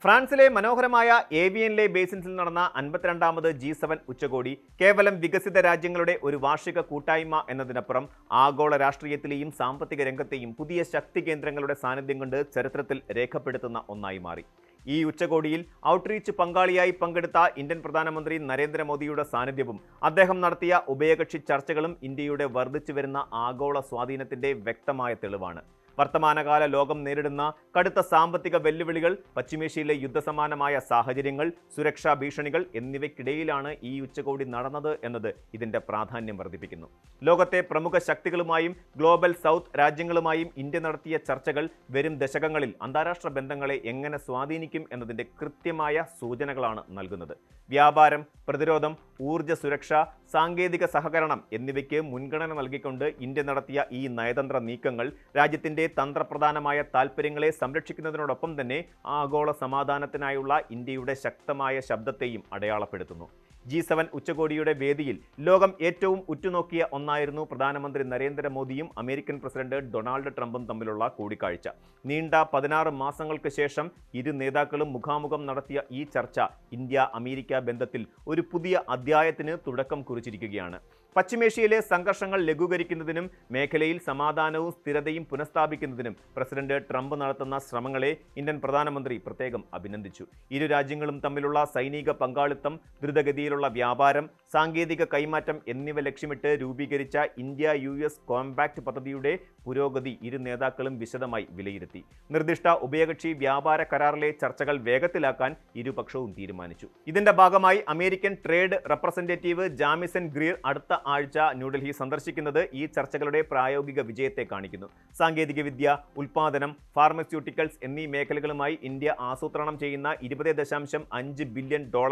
ഫ്രാൻസിലെ മനോഹരമായ ഏവിയനിലെ ബേസിൻസിൽ നടന്ന 52ാമത് G7 ഉച്ചകോടി കേവലം വികസിത രാജ്യങ്ങളുടെ ഒരു വാർഷിക കൂട്ടായ്മ എന്നതിനപ്പുറം ആഗോള രാഷ്ട്രീയത്തിലെയും സാമ്പത്തിക രംഗത്തെയും പുതിയ ശക്തി കേന്ദ്രങ്ങളുടെ സാന്നിധ്യം കൊണ്ട് ചരിത്രത്തിൽ രേഖപ്പെടുത്തുന്ന ഒന്നായി മാറി. ഈ ഉച്ചകോടിയിൽ ഔട്ട്റീച്ച് പങ്കാളിയായി പങ്കെടുത്ത ഇന്ത്യൻ പ്രധാനമന്ത്രി നരേന്ദ്രമോദിയുടെ സാന്നിധ്യവും അദ്ദേഹം നടത്തിയ ഉഭയകക്ഷി ചർച്ചകളും ഇന്ത്യയുടെ വർദ്ധിച്ചുവരുന്ന ആഗോള സ്വാധീനത്തിന്റെ വ്യക്തമായ തെളിവാണ്. വർത്തമാനകാല ലോകം നേരിടുന്ന കടുത്ത സാമ്പത്തിക വെല്ലുവിളികൾ, പശ്ചിമേഷ്യയിലെ യുദ്ധസമാനമായ സാഹചര്യങ്ങൾ, സുരക്ഷാ ഭീഷണികൾ എന്നിവയ്ക്കിടയിലാണ് ഈ ഉച്ചകോടി നടന്നത് എന്നത് ഇതിന്റെ പ്രാധാന്യം വർദ്ധിപ്പിക്കുന്നു. ലോകത്തെ പ്രമുഖ ശക്തികളുമായും ഗ്ലോബൽ സൗത്ത് രാജ്യങ്ങളുമായും ഇന്ത്യ നടത്തിയ ചർച്ചകൾ വരും ദശകങ്ങളിൽ അന്താരാഷ്ട്ര ബന്ധങ്ങളെ എങ്ങനെ സ്വാധീനിക്കും എന്നതിന്റെ കൃത്യമായ സൂചനകളാണ് നൽകുന്നത്. വ്യാപാരം, പ്രതിരോധം, ഊർജ്ജ സുരക്ഷ, സാങ്കേതിക സഹകരണം എന്നിവയ്ക്ക് മുൻഗണന നൽകിക്കൊണ്ട് ഇന്ത്യ നടത്തിയ ഈ നയതന്ത്ര നീക്കങ്ങൾ രാജ്യത്തിന്റെ തന്ത്രപ്രധാനമായ താൽപ്പര്യങ്ങളെ സംരക്ഷിക്കുന്നതിനോടൊപ്പം തന്നെ ആഗോള സമാധാനത്തിനായുള്ള ഇന്ത്യയുടെ ശക്തമായ ശബ്ദത്തെയും അടയാളപ്പെടുത്തുന്നു. G7 ഉച്ചകോടിയുടെ വേദിയിൽ ലോകം ഏറ്റവും ഉറ്റുനോക്കിയ ഒന്നായിരുന്നു പ്രധാനമന്ത്രി നരേന്ദ്രമോദിയും അമേരിക്കൻ പ്രസിഡന്റ് ഡൊണാൾഡ് ട്രംപും തമ്മിലുള്ള കൂടിക്കാഴ്ച. നീണ്ട 16 മാസങ്ങൾക്ക് ശേഷം ഇരു നേതാക്കളും മുഖാമുഖം നടത്തിയ ഈ ചർച്ച ഇന്ത്യ-അമേരിക്ക ബന്ധത്തിൽ ഒരു പുതിയ അധ്യായത്തിന് തുടക്കം കുറിച്ചിരിക്കുകയാണ്. പശ്ചിമേഷ്യയിലെ സംഘർഷങ്ങൾ ലഘൂകരിക്കുന്നതിനും മേഖലയിൽ സമാധാനവും സ്ഥിരതയും പുനഃസ്ഥാപിക്കുന്നതിനും പ്രസിഡന്റ് ട്രംപ് നടത്തുന്ന ശ്രമങ്ങളെ ഇന്ത്യൻ പ്രധാനമന്ത്രി പ്രത്യേകം അഭിനന്ദിച്ചു. ഇരു രാജ്യങ്ങളും തമ്മിലുള്ള സൈനിക പങ്കാളിത്തം, ദ്രുതഗതിയിലുള്ള വ്യാപാരം, സാങ്കേതിക കൈമാറ്റം എന്നിവ ലക്ഷ്യമിട്ട് രൂപീകരിച്ച ഇന്ത്യ-US കോമ്പാക്ട് പദ്ധതിയുടെ പുരോഗതി ഇരു നേതാക്കളും വിശദമായി വിലയിരുത്തി. നിർദ്ദിഷ്ട ഉഭയകക്ഷി വ്യാപാര കരാറിലെ ചർച്ചകൾ വേഗത്തിലാക്കാൻ ഇരുപക്ഷവും തീരുമാനിച്ചു. ഇതിന്റെ ഭാഗമായി American trade representative Jamieson Greer അടുത്ത ആഴ്ച ന്യൂഡൽഹി സന്ദർശിക്കുന്നത് ഈ ചർച്ചകളുടെ പ്രായോഗിക വിജയത്തെ കാണിക്കുന്നു. സാങ്കേതികവിദ്യ, ഉൽപാദനം, ഫാർമസ്യൂട്ടിക്കൽസ് എന്നീ മേഖലകളുമായി ഇന്ത്യ ആസൂത്രണം ചെയ്യുന്ന $20.5 ബില്യൺ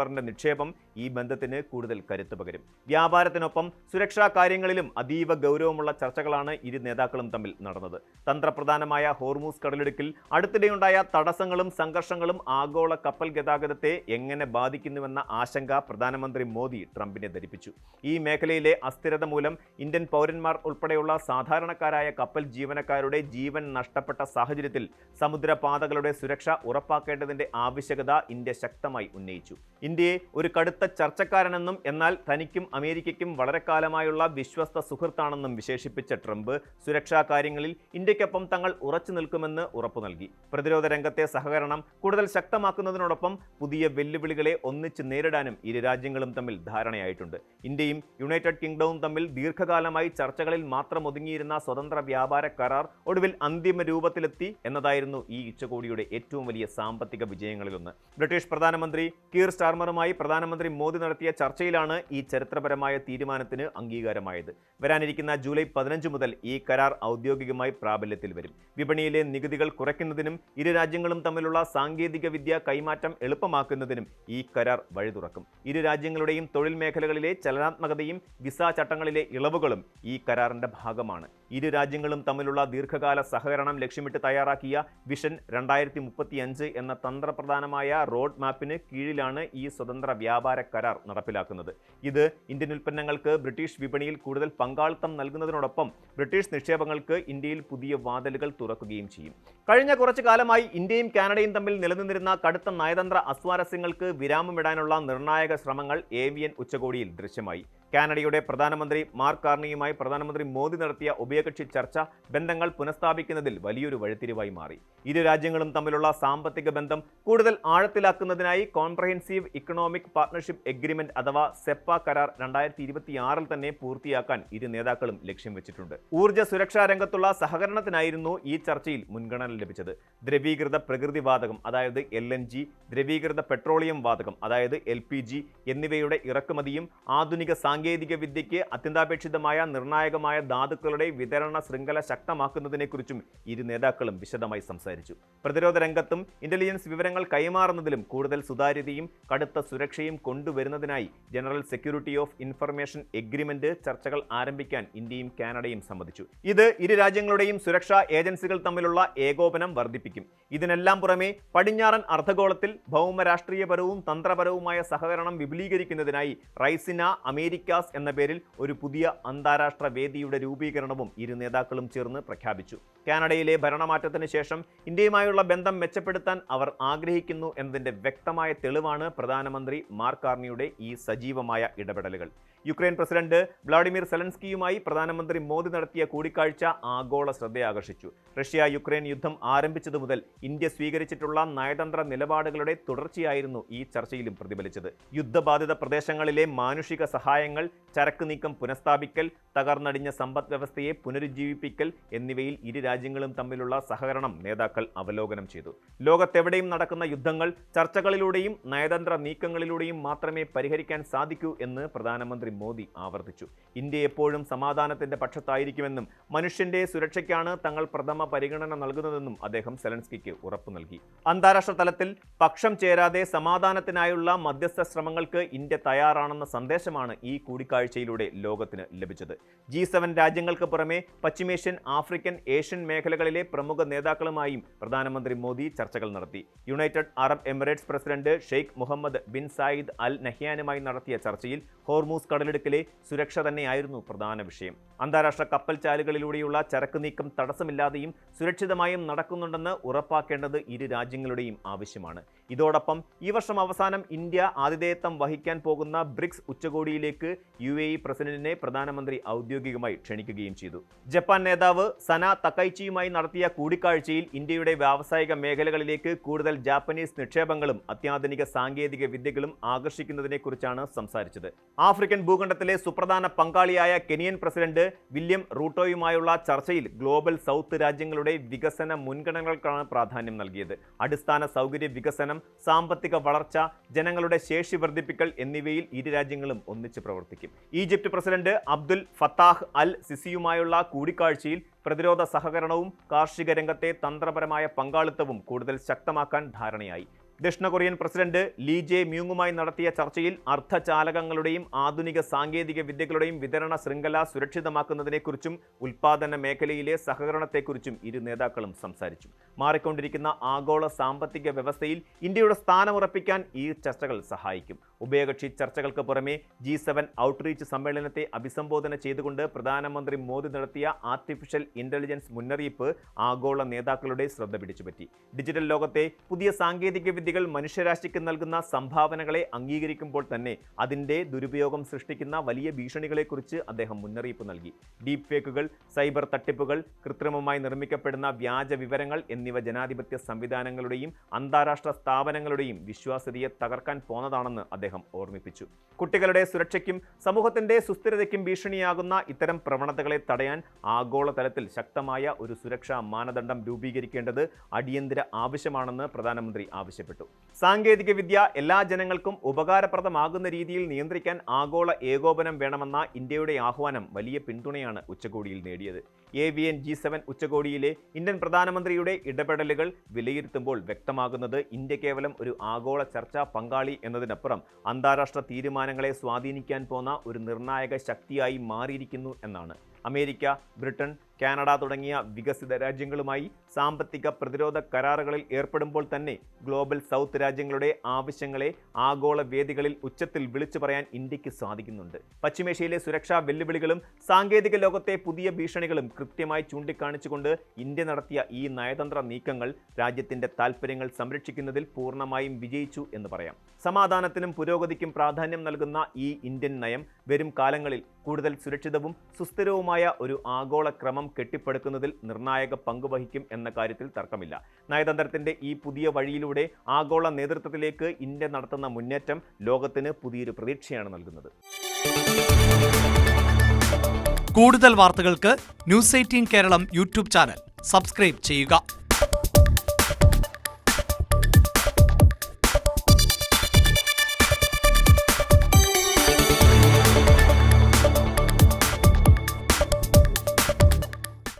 നിക്ഷേപം ഈ ബന്ധത്തിന് കൂടുതൽ കരുത്ത് പകരും. വ്യാപാരത്തിനൊപ്പം സുരക്ഷാ കാര്യങ്ങളിലും അതീവ ഗൗരവമുള്ള ചർച്ചകളാണ് ഇരു നേതാക്കളും തമ്മിൽ നടന്നത്. തന്ത്രപ്രധാനമായ ഹോർമൂസ് കടലിടുക്കിൽ അടുത്തിടെയുണ്ടായ തടസ്സങ്ങളും സംഘർഷങ്ങളും ആഗോള കപ്പൽ ഗതാഗതത്തെ എങ്ങനെ ബാധിക്കുന്നുവെന്ന ആശങ്ക പ്രധാനമന്ത്രി മോദി ട്രംപിനെ ധരിപ്പിച്ചു. ഈ മേഖലയിലെ അസ്ഥിരത മൂലം ഇന്ത്യൻ പൗരന്മാർ ഉൾപ്പെടെയുള്ള സാധാരണക്കാരായ കപ്പൽ ജീവനക്കാരുടെ ജീവൻ നഷ്ടപ്പെട്ട സാഹചര്യത്തിൽ സമുദ്രപാതകളുടെ സുരക്ഷ ഉറപ്പാക്കേണ്ടതിന്റെ ആവശ്യകത ഇന്ത്യ ശക്തമായി ഉന്നയിച്ചു. ഇന്ത്യയെ ഒരു കടുത്ത ചർച്ചക്കാരനെന്നും എന്നാൽ തനിക്കും അമേരിക്കയ്ക്കും വളരെ കാലമായുള്ള വിശ്വസ്ത സുഹൃത്താണെന്നും വിശേഷിപ്പിച്ച ട്രംപ് സുരക്ഷാ കാര്യങ്ങളിൽ ഇന്ത്യക്കൊപ്പം തങ്ങൾ ഉറച്ചു നിൽക്കുമെന്ന് ഉറപ്പു നൽകി. പ്രതിരോധ രംഗത്തെ സഹകരണം കൂടുതൽ ശക്തമാക്കുന്നതിനോടൊപ്പം പുതിയ വെല്ലുവിളികളെ ഒന്നിച്ച് നേരിടാനും ഇരു രാജ്യങ്ങളും തമ്മിൽ ധാരണയായിട്ടുണ്ട്. ഇന്ത്യയും യുണൈറ്റഡ് കിങ്ഡവും തമ്മിൽ ദീർഘകാലമായി ചർച്ചകളിൽ മാത്രം ഒതുങ്ങിയിരുന്ന സ്വതന്ത്ര വ്യാപാര കരാർ ഒടുവിൽ അന്തിമ രൂപത്തിലെത്തി എന്നതായിരുന്നു ഈ ഉച്ചകോടിയുടെ ഏറ്റവും വലിയ സാമ്പത്തിക വിജയങ്ങളിലൊന്ന്. ബ്രിട്ടീഷ് പ്രധാനമന്ത്രി കീർ സ്റ്റാർമറുമായി പ്രധാനമന്ത്രി മോദി നടത്തിയ ചർച്ചയിലാണ് ഈ ചരിത്രപരമായ തീരുമാനത്തിന് അംഗീകാരമായത്. വരാനിരിക്കുന്ന ജൂലൈ 15 മുതൽ ഈ കരാർ ഔദ്യോഗികമായി പ്രാബല്യത്തിൽ വരും. വിപണിയിലെ നികുതികൾ കുറയ്ക്കുന്നതിനും ഇരു രാജ്യങ്ങളും തമ്മിലുള്ള സാങ്കേതിക വിദ്യ കൈമാറ്റം എളുപ്പമാക്കുന്നതിനും ഈ കരാർ വഴി തുറക്കും. ഇരു രാജ്യങ്ങളുടെയും തൊഴിൽ മേഖലകളിലെ ചലനാത്മകതയും വിസ ചട്ടങ്ങളിലെ ഇളവുകളും ഈ കരാറിന്റെ ഭാഗമാണ്. ഇരു രാജ്യങ്ങളും തമ്മിലുള്ള ദീർഘകാല സഹകരണം ലക്ഷ്യമിട്ട് തയ്യാറാക്കിയ വിഷൻ 2035 എന്ന തന്ത്രപ്രധാനമായ റോഡ് മാപ്പിന് കീഴിലാണ് ഈ സ്വതന്ത്ര വ്യാപാര കരാർ നടപ്പിലാക്കുന്നത്. ഇത് ഇന്ത്യൻ ഉൽപ്പന്നങ്ങൾക്ക് ബ്രിട്ടീഷ് വിപണിയിൽ കൂടുതൽ പങ്കാളിത്തം നൽകുന്നതിനോടൊപ്പം ബ്രിട്ടീഷ് നിക്ഷേപങ്ങൾക്ക് ഇന്ത്യയിൽ പുതിയ വാതിലുകൾ തുറക്കുകയും ചെയ്യും. കഴിഞ്ഞ കുറച്ചു കാലമായി ഇന്ത്യയും കാനഡയും തമ്മിൽ നിലനിന്നിരുന്ന കടുത്ത നയതന്ത്ര അസ്വാരസ്യങ്ങൾക്ക് വിരാമമിടാനുള്ള നിർണായക ശ്രമങ്ങൾ ഏവിയൻ ഉച്ചകോടിയിൽ ദൃശ്യമായി. കാനഡയുടെ പ്രധാനമന്ത്രി മാർക്ക് കാർണിയുമായി പ്രധാനമന്ത്രി മോദി നടത്തിയ ഉഭയകക്ഷി ചർച്ച ബന്ധങ്ങൾ പുനഃസ്ഥാപിക്കുന്നതിൽ വലിയൊരു വഴിത്തിരിവായി മാറി. ഇരു രാജ്യങ്ങളും തമ്മിലുള്ള സാമ്പത്തിക ബന്ധം കൂടുതൽ ആഴത്തിലാക്കുന്നതിനായി കോംപ്രഹെൻസീവ് ഇക്കണോമിക് പാർട്ണർഷിപ്പ് എഗ്രിമെന്റ് അഥവാ സെപ്പ കരാർ 2026 തന്നെ പൂർത്തിയാക്കാൻ ഇരു നേതാക്കളും ലക്ഷ്യം വെച്ചിട്ടുണ്ട്. ഊർജ്ജ സുരക്ഷാ രംഗത്തുള്ള സഹകരണത്തിനായിരുന്നു ഈ ചർച്ചയിൽ മുൻഗണന ലഭിച്ചത്. ദ്രവീകൃത പ്രകൃതി വാതകം അതായത് LNG, ദ്രവീകൃത പെട്രോളിയം വാതകം അതായത് LPG എന്നിവയുടെ ഇറക്കുമതിയും ആധുനിക സാങ്കേതിക വിദ്യയ്ക്ക് അത്യന്താപേക്ഷിതമായ നിർണായകമായ ധാതുക്കളുടെ വിതരണ ശൃംഖല ശക്തമാക്കുന്നതിനെക്കുറിച്ചും ഇരു നേതാക്കളും വിശദമായി സംസാരിച്ചു. പ്രതിരോധ രംഗത്തും ഇന്റലിജൻസ് വിവരങ്ങൾ കൈമാറുന്നതിലും കൂടുതൽ സുതാര്യതയും കടുത്ത സുരക്ഷയും കൊണ്ടുവരുന്നതിനായി general security of information agreement ചർച്ചകൾ ആരംഭിക്കാൻ ഇന്ത്യയും കാനഡയും സമ്മതിച്ചു. ഇത് ഇരു രാജ്യങ്ങളുടെയും സുരക്ഷാ ഏജൻസികൾ തമ്മിലുള്ള ഏകോപനം വർദ്ധിപ്പിക്കും. ഇതിനെല്ലാം പുറമെ പടിഞ്ഞാറൻ അർദ്ധഗോളത്തിൽ ഭൗമ രാഷ്ട്രീയപരവും തന്ത്രപരവുമായ സഹകരണം വിപുലീകരിക്കുന്നതിനായി റൈസിന, അമേരിക്ക, അമേരിക്കാസ് എന്ന പേരിൽ ഒരു പുതിയ അന്താരാഷ്ട്ര വേദിയുടെ രൂപീകരണവും ഇരു നേതാക്കളും ചേർന്ന് പ്രഖ്യാപിച്ചു. കാനഡയിലെ ഭരണമാറ്റത്തിന് ശേഷം ഇന്ത്യയുമായുള്ള ബന്ധം മെച്ചപ്പെടുത്താൻ അവർ ആഗ്രഹിക്കുന്നു എന്നതിന്റെ വ്യക്തമായ തെളിവാണ് പ്രധാനമന്ത്രി മാർക്ക് കാർണിയുടെ ഈ സജീവമായ ഇടപെടലുകൾ. യുക്രൈൻ പ്രസിഡന്റ് വ്ളാഡിമിർ സെലൻസ്കിയുമായി പ്രധാനമന്ത്രി മോദി നടത്തിയ കൂടിക്കാഴ്ച ആഗോള ശ്രദ്ധയാകർഷിച്ചു. റഷ്യ യുക്രൈൻ യുദ്ധം ആരംഭിച്ചതു മുതൽ ഇന്ത്യ സ്വീകരിച്ചിട്ടുള്ള നയതന്ത്ര നിലപാടുകളുടെ തുടർച്ചയായിരുന്നു ഈ ചർച്ചയിലും പ്രതിഫലിച്ചത്. യുദ്ധബാധിത പ്രദേശങ്ങളിലെ മാനുഷിക സഹായങ്ങൾ, ചരക്ക് നീക്കം പുനഃസ്ഥാപിക്കൽ, തകർന്നടിഞ്ഞ സമ്പദ് വ്യവസ്ഥയെ പുനരുജ്ജീവിപ്പിക്കൽ എന്നിവയിൽ ഇരു രാജ്യങ്ങളും തമ്മിലുള്ള സഹകരണം നേതാക്കൾ അവലോകനം ചെയ്തു. ലോകത്തെവിടെയും നടക്കുന്ന യുദ്ധങ്ങൾ ചർച്ചകളിലൂടെയും നയതന്ത്ര നീക്കങ്ങളിലൂടെയും മാത്രമേ പരിഹരിക്കാൻ സാധിക്കൂ എന്ന് പ്രധാനമന്ത്രി മോദി ആവർത്തിച്ചു. ഇന്ത്യ എപ്പോഴും സമാധാനത്തിന്റെ പക്ഷത്തായിരിക്കുമെന്നും മനുഷ്യന്റെ സുരക്ഷയ്ക്കാണ് തങ്ങൾ പ്രഥമ പരിഗണന നൽകുന്നതെന്നും അദ്ദേഹം സെലൻസ്കിക്ക് ഉറപ്പു നൽകി. അന്താരാഷ്ട്ര തലത്തിൽ പക്ഷം ചേരാതെ സമാധാനത്തിനായുള്ള മധ്യസ്ഥ ശ്രമങ്ങൾക്ക് ഇന്ത്യ തയ്യാറാണെന്ന സന്ദേശമാണ് ഈ കൂടിക്കാഴ്ചയിലൂടെ ലോകത്തിന് ലഭിച്ചത്. G7 രാജ്യങ്ങൾക്ക് പുറമെ പശ്ചിമേഷ്യൻ, ആഫ്രിക്കൻ, ഏഷ്യൻ മേഖലകളിലെ പ്രമുഖ നേതാക്കളുമായും പ്രധാനമന്ത്രി മോദി ചർച്ചകൾ നടത്തി. United Arab Emirates president Sheikh Mohammed bin Zayed Al നഹ്യാനുമായി നടത്തിയ ചർച്ചയിൽ ഹോർമൂസ് കടലിടുക്കിലെ സുരക്ഷ തന്നെയായിരുന്നു പ്രധാന വിഷയം. അന്താരാഷ്ട്ര കപ്പൽ ചാലുകളിലൂടെയുള്ള ചരക്ക് നീക്കം തടസ്സമില്ലാതെയും സുരക്ഷിതമായും നടക്കുന്നുണ്ടെന്ന് ഉറപ്പാക്കേണ്ടത് ഇരു രാജ്യങ്ങളുടെയും ആവശ്യമാണ്. ഇതോടൊപ്പം ഈ വർഷം അവസാനം ഇന്ത്യ ആതിഥേയത്വം വഹിക്കാൻ പോകുന്ന ബ്രിക്സ് ഉച്ചകോടിയിലേക്ക് UAE പ്രസിഡന്റിനെ പ്രധാനമന്ത്രി ഔദ്യോഗികമായി ക്ഷണിക്കുകയും ചെയ്തു. ജപ്പാൻ നേതാവ് സന തക്കൈച്ചിയുമായി നടത്തിയ കൂടിക്കാഴ്ചയിൽ ഇന്ത്യയുടെ വ്യാവസായിക മേഖലകളിലേക്ക് കൂടുതൽ ജാപ്പനീസ് നിക്ഷേപങ്ങളും അത്യാധുനിക സാങ്കേതിക വിദ്യകളും ആകർഷിക്കുന്നതിനെക്കുറിച്ചാണ് സംസാരിച്ചത്. ആഫ്രിക്കൻ ഭൂഖണ്ഡത്തിലെ സുപ്രധാന പങ്കാളിയായ കെനിയൻ പ്രസിഡന്റ് വില്യം റൂട്ടോയുമായുള്ള ചർച്ചയിൽ ഗ്ലോബൽ സൗത്ത് രാജ്യങ്ങളുടെ വികസന മുൻഗണനകൾക്കാണ് പ്രാധാന്യം നൽകിയത്. അടിസ്ഥാന സൗകര്യ വികസനം, സാമ്പത്തിക വളർച്ച, ജനങ്ങളുടെ ശേഷി വർദ്ധിപ്പിക്കൽ എന്നിവയിൽ ഇരു രാജ്യങ്ങളും ഒന്നിച്ച് പ്രവർത്തിക്കും. ഈജിപ്ത് പ്രസിഡന്റ് അബ്ദുൽ ഫത്താഹ് അൽ സിസിയുമായുള്ള കൂടിക്കാഴ്ചയിൽ പ്രതിരോധ സഹകരണവും കാർഷിക രംഗത്തെ തന്ത്രപരമായ പങ്കാളിത്തവും കൂടുതൽ ശക്തമാക്കാൻ ധാരണയായി. ദക്ഷിണ കൊറിയൻ പ്രസിഡന്റ് ലീ ജെ മ്യൂങ്ങുമായി നടത്തിയ ചർച്ചയിൽ അർദ്ധചാലകങ്ങളുടെയും ആധുനിക സാങ്കേതിക വിദ്യകളുടെയും വിതരണ ശൃംഖല സുരക്ഷിതമാക്കുന്നതിനെക്കുറിച്ചും ഉൽപാദന മേഖലയിലെ സഹകരണത്തെക്കുറിച്ചും ഇരു നേതാക്കളും സംസാരിച്ചു. മാറിക്കൊണ്ടിരിക്കുന്ന ആഗോള സാമ്പത്തിക വ്യവസ്ഥയിൽ ഇന്ത്യയുടെ സ്ഥാനമുറപ്പിക്കാൻ ഈ ചർച്ചകൾ സഹായിക്കും. ഉഭയകക്ഷി ചർച്ചകൾക്ക് പുറമെ G7 ഔട്ട്റീച്ച് സമ്മേളനത്തെ അഭിസംബോധന ചെയ്തുകൊണ്ട് പ്രധാനമന്ത്രി മോദി നടത്തിയ ആർട്ടിഫിഷ്യൽ ഇന്റലിജൻസ് മുന്നറിയിപ്പ് ആഗോള നേതാക്കളുടെ ശ്രദ്ധ പിടിച്ചുപറ്റി. ഡിജിറ്റൽ ലോകത്തെ പുതിയ സാങ്കേതിക വിദ്യകൾ മനുഷ്യരാശിക്ക് നൽകുന്ന സംഭാവനകളെ അംഗീകരിക്കുമ്പോൾ തന്നെ അതിൻ്റെ ദുരുപയോഗം സൃഷ്ടിക്കുന്ന വലിയ ഭീഷണികളെക്കുറിച്ച് അദ്ദേഹം മുന്നറിയിപ്പ് നൽകി. ഡീപ് ഫേക്കുകൾ, സൈബർ തട്ടിപ്പുകൾ, കൃത്രിമമായി നിർമ്മിക്കപ്പെടുന്ന വ്യാജ വിവരങ്ങൾ എന്നിവ ജനാധിപത്യ സംവിധാനങ്ങളുടെയും അന്താരാഷ്ട്ര സ്ഥാപനങ്ങളുടെയും വിശ്വാസ്യതയെ തകർക്കാൻ പോന്നതാണെന്ന് അദ്ദേഹം ഓർമ്മിപ്പിച്ചു. കുട്ടികളുടെ സുരക്ഷയ്ക്കും സമൂഹത്തിന്റെ സുസ്ഥിരതയ്ക്കും ഭീഷണിയാകുന്ന ഇത്തരം പ്രവണതകളെ തടയാൻ ആഗോളതലത്തിൽ ശക്തമായ ഒരു സുരക്ഷാ മാനദണ്ഡം രൂപീകരിക്കേണ്ടത് അടിയന്തര ആവശ്യമാണെന്ന് പ്രധാനമന്ത്രി ആവശ്യപ്പെട്ടു. സാങ്കേതിക വിദ്യ എല്ലാ ജനങ്ങൾക്കും ഉപകാരപ്രദമാകുന്ന രീതിയിൽ നിയന്ത്രിക്കാൻ ആഗോള ഏകോപനം വേണമെന്ന ഇന്ത്യയുടെ ആഹ്വാനം വലിയ പിന്തുണയാണ് ഉച്ചകോടിയിൽ നേടിയത്. AVN G7 ഉച്ചകോടിയിലെ ഇന്ത്യൻ പ്രധാനമന്ത്രിയുടെ ഇടപെടലുകൾ വിലയിരുത്തുമ്പോൾ വ്യക്തമാകുന്നത് ഇന്ത്യ കേവലം ഒരു ആഗോള ചർച്ചാ പങ്കാളി എന്നതിനപ്പുറം അന്താരാഷ്ട്ര തീരുമാനങ്ങളെ സ്വാധീനിക്കാൻ പോന്ന ഒരു നിർണായക ശക്തിയായി മാറിയിരിക്കുന്നു എന്നാണ്. അമേരിക്ക, ബ്രിട്ടൻ, കാനഡ തുടങ്ങിയ വികസിത രാജ്യങ്ങളുമായി സാമ്പത്തിക പ്രതിരോധ കരാറുകളിൽ ഏർപ്പെടുമ്പോൾ തന്നെ ഗ്ലോബൽ സൗത്ത് രാജ്യങ്ങളുടെ ആവശ്യങ്ങളെ ആഗോള വേദികളിൽ ഉച്ചത്തിൽ വിളിച്ചു പറയാൻ ഇന്ത്യക്ക് സാധിക്കുന്നുണ്ട്. പശ്ചിമേഷ്യയിലെ സുരക്ഷാ വെല്ലുവിളികളും സാങ്കേതിക ലോകത്തെ പുതിയ ഭീഷണികളും കൃത്യമായി ചൂണ്ടിക്കാണിച്ചുകൊണ്ട് ഇന്ത്യ നടത്തിയ ഈ നയതന്ത്ര നീക്കങ്ങൾ രാജ്യത്തിന്റെ താൽപ്പര്യങ്ങൾ സംരക്ഷിക്കുന്നതിൽ പൂർണ്ണമായും വിജയിച്ചു എന്ന് പറയാം. സമാധാനത്തിനും പുരോഗതിക്കും പ്രാധാന്യം നൽകുന്ന ഈ ഇന്ത്യൻ നയം വരും കാലങ്ങളിൽ കൂടുതൽ സുരക്ഷിതവും സുസ്ഥിരവുമായ ഒരു ആഗോള ക്രമം കെട്ടിപ്പടുക്കുന്നതിൽ നിർണായക പങ്കുവഹിക്കും എന്ന കാര്യത്തിൽ തർക്കമില്ല. നയതന്ത്രത്തിന്റെ ഈ പുതിയ വഴിയിലൂടെ ആഗോള നേതൃത്വത്തിലേക്ക് ഇന്ത്യ നടത്തുന്ന മുന്നേറ്റം ലോകത്തിന് പുതിയൊരു പ്രതീക്ഷയാണ് നൽകുന്നത്. കൂടുതൽ വാർത്തകൾക്ക് News 18 Keralam YouTube channel subscribe ചെയ്യുക.